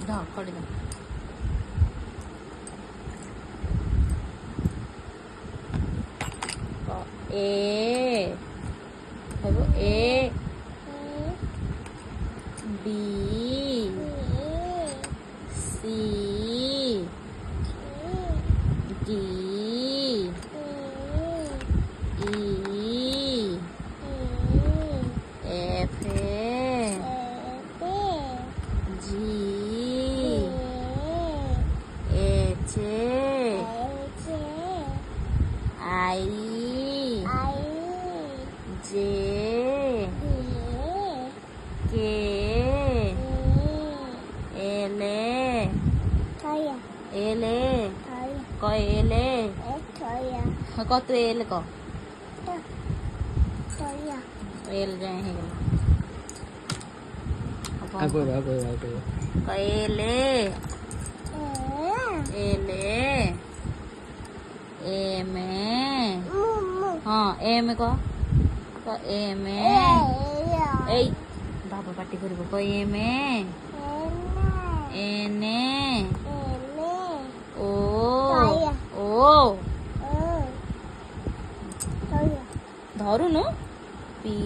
দাও করে দাও। এ ভাবো A B C D E F G H I J K L L কয় এল কত এল ক এল যায় হয়ে গেল এল এল এম হ্যাঁ এম ক এম এই বাবা পাটি করব ক এম এন ও ও ধরুন পি